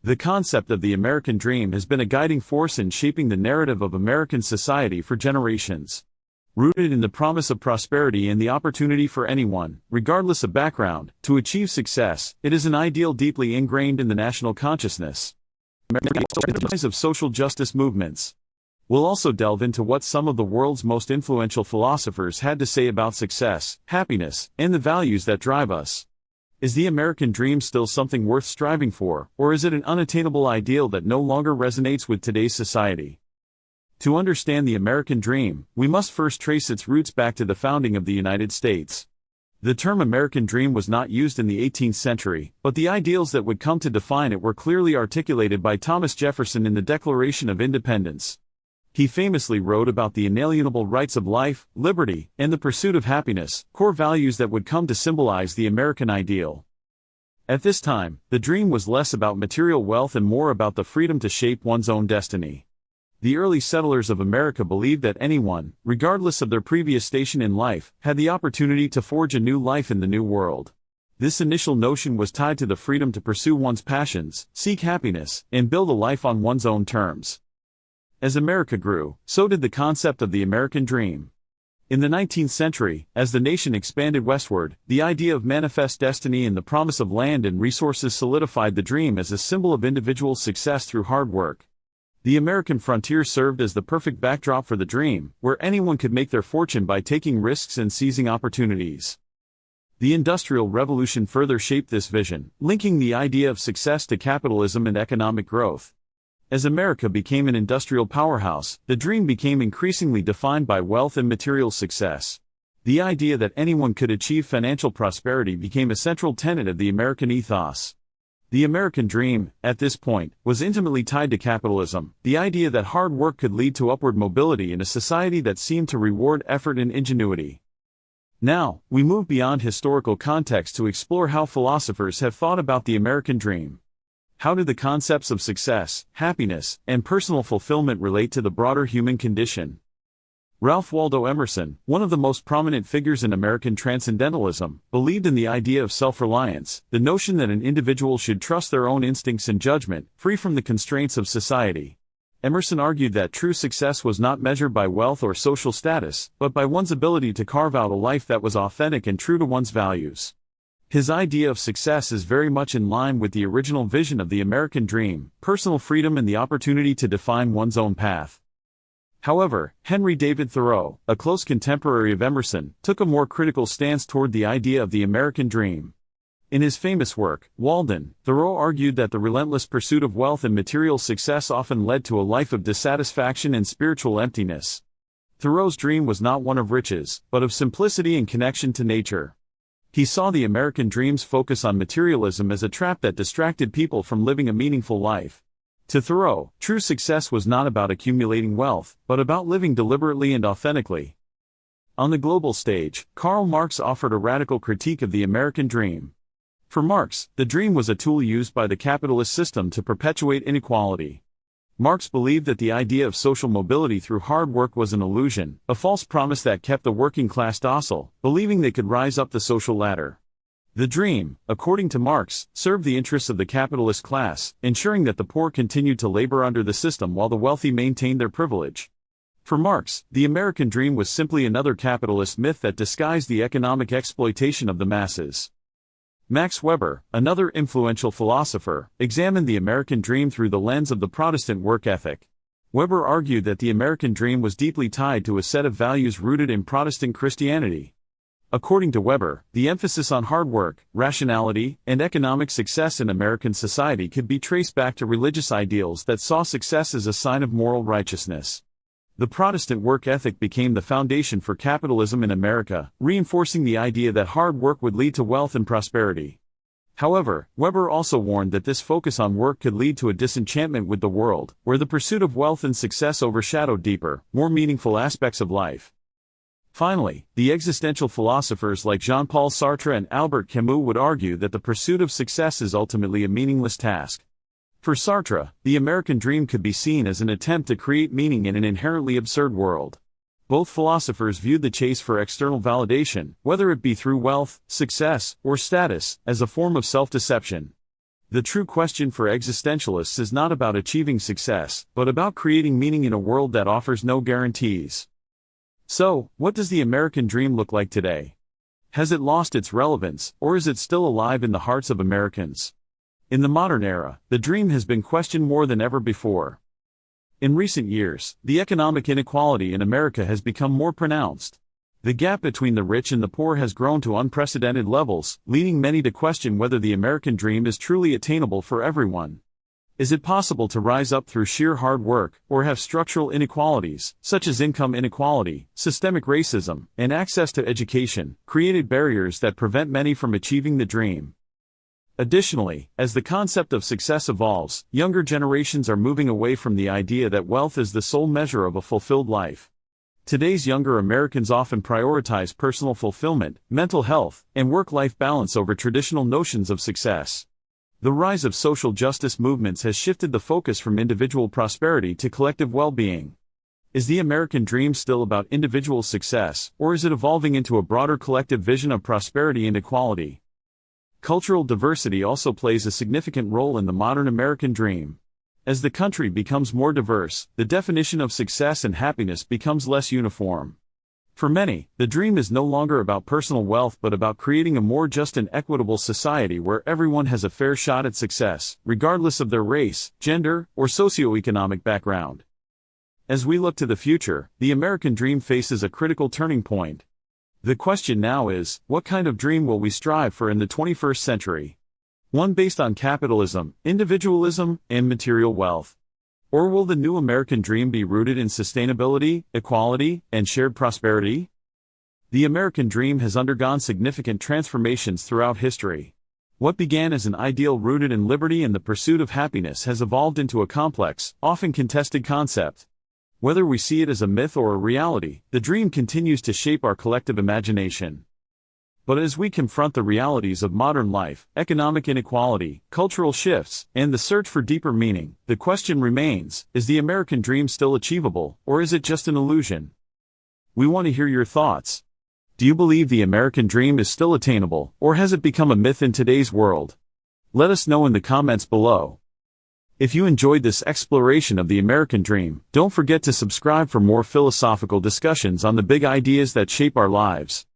The concept of the American dream has been a guiding force in shaping the narrative of American society for generations. Rooted in the promise of prosperity and the opportunity for anyone, regardless of background, to achieve success, it is an ideal deeply ingrained in the national consciousness. The rise of social justice movements. We'll also delve into what some of the world's most influential philosophers had to say about success, happiness, and the values that drive us. Is the American dream still something worth striving for, or is it an unattainable ideal that no longer resonates with today's society? To understand the American dream, we must first trace its roots back to the founding of the United States. The term American dream was not used in the 18th century, but the ideals that would come to define it were clearly articulated by Thomas Jefferson in the Declaration of Independence. He famously wrote about the inalienable rights of life, liberty, and the pursuit of happiness, core values that would come to symbolize the American ideal. At this time, the dream was less about material wealth and more about the freedom to shape one's own destiny. The early settlers of America believed that anyone, regardless of their previous station in life, had the opportunity to forge a new life in the New World. This initial notion was tied to the freedom to pursue one's passions, seek happiness, and build a life on one's own terms. As America grew, so did the concept of the American dream. In the 19th century, as the nation expanded westward, the idea of manifest destiny and the promise of land and resources solidified the dream as a symbol of individual success through hard work. The American frontier served as the perfect backdrop for the dream, where anyone could make their fortune by taking risks and seizing opportunities. The Industrial Revolution further shaped this vision, linking the idea of success to capitalism and economic growth. As America became an industrial powerhouse, the dream became increasingly defined by wealth and material success. The idea that anyone could achieve financial prosperity became a central tenet of the American ethos. The American dream, at this point, was intimately tied to capitalism, the idea that hard work could lead to upward mobility in a society that seemed to reward effort and ingenuity. Now, we move beyond historical context to explore how philosophers have thought about the American dream. How do the concepts of success, happiness, and personal fulfillment relate to the broader human condition? Ralph Waldo Emerson, one of the most prominent figures in American transcendentalism, believed in the idea of self-reliance, the notion that an individual should trust their own instincts and judgment, free from the constraints of society. Emerson argued that true success was not measured by wealth or social status, but by one's ability to carve out a life that was authentic and true to one's values. His idea of success is very much in line with the original vision of the American dream, personal freedom and the opportunity to define one's own path. However, Henry David Thoreau, a close contemporary of Emerson, took a more critical stance toward the idea of the American dream. In his famous work, Walden, Thoreau argued that the relentless pursuit of wealth and material success often led to a life of dissatisfaction and spiritual emptiness. Thoreau's dream was not one of riches, but of simplicity and connection to nature. He saw the American dream's focus on materialism as a trap that distracted people from living a meaningful life. To Thoreau, true success was not about accumulating wealth, but about living deliberately and authentically. On the global stage, Karl Marx offered a radical critique of the American dream. For Marx, the dream was a tool used by the capitalist system to perpetuate inequality. Marx believed that the idea of social mobility through hard work was an illusion, a false promise that kept the working class docile, believing they could rise up the social ladder. The dream, according to Marx, served the interests of the capitalist class, ensuring that the poor continued to labor under the system while the wealthy maintained their privilege. For Marx, the American dream was simply another capitalist myth that disguised the economic exploitation of the masses. Max Weber, another influential philosopher, examined the American dream through the lens of the Protestant work ethic. Weber argued that the American dream was deeply tied to a set of values rooted in Protestant Christianity. According to Weber, the emphasis on hard work, rationality, and economic success in American society could be traced back to religious ideals that saw success as a sign of moral righteousness. The Protestant work ethic became the foundation for capitalism in America, reinforcing the idea that hard work would lead to wealth and prosperity. However, Weber also warned that this focus on work could lead to a disenchantment with the world, where the pursuit of wealth and success overshadowed deeper, more meaningful aspects of life. Finally, the existential philosophers like Jean-Paul Sartre and Albert Camus would argue that the pursuit of success is ultimately a meaningless task. For Sartre, the American dream could be seen as an attempt to create meaning in an inherently absurd world. Both philosophers viewed the chase for external validation, whether it be through wealth, success, or status, as a form of self-deception. The true question for existentialists is not about achieving success, but about creating meaning in a world that offers no guarantees. So, what does the American dream look like today? Has it lost its relevance, or is it still alive in the hearts of Americans? In the modern era, the dream has been questioned more than ever before. In recent years, the economic inequality in America has become more pronounced. The gap between the rich and the poor has grown to unprecedented levels, leading many to question whether the American dream is truly attainable for everyone. Is it possible to rise up through sheer hard work, or have structural inequalities, such as income inequality, systemic racism, and access to education, created barriers that prevent many from achieving the dream? Additionally, as the concept of success evolves, younger generations are moving away from the idea that wealth is the sole measure of a fulfilled life. Today's younger Americans often prioritize personal fulfillment, mental health, and work-life balance over traditional notions of success. The rise of social justice movements has shifted the focus from individual prosperity to collective well-being. Is the American dream still about individual success, or is it evolving into a broader collective vision of prosperity and equality? Cultural diversity also plays a significant role in the modern American dream. As the country becomes more diverse, the definition of success and happiness becomes less uniform. For many, the dream is no longer about personal wealth but about creating a more just and equitable society where everyone has a fair shot at success, regardless of their race, gender, or socioeconomic background. As we look to the future, the American dream faces a critical turning point. The question now is, what kind of dream will we strive for in the 21st century? One based on capitalism, individualism, and material wealth? Or will the new American dream be rooted in sustainability, equality, and shared prosperity? The American dream has undergone significant transformations throughout history. What began as an ideal rooted in liberty and the pursuit of happiness has evolved into a complex, often contested concept. Whether we see it as a myth or a reality, the dream continues to shape our collective imagination. But as we confront the realities of modern life, economic inequality, cultural shifts, and the search for deeper meaning, the question remains, is the American dream still achievable, or is it just an illusion? We want to hear your thoughts. Do you believe the American dream is still attainable, or has it become a myth in today's world? Let us know in the comments below. If you enjoyed this exploration of the American dream, don't forget to subscribe for more philosophical discussions on the big ideas that shape our lives.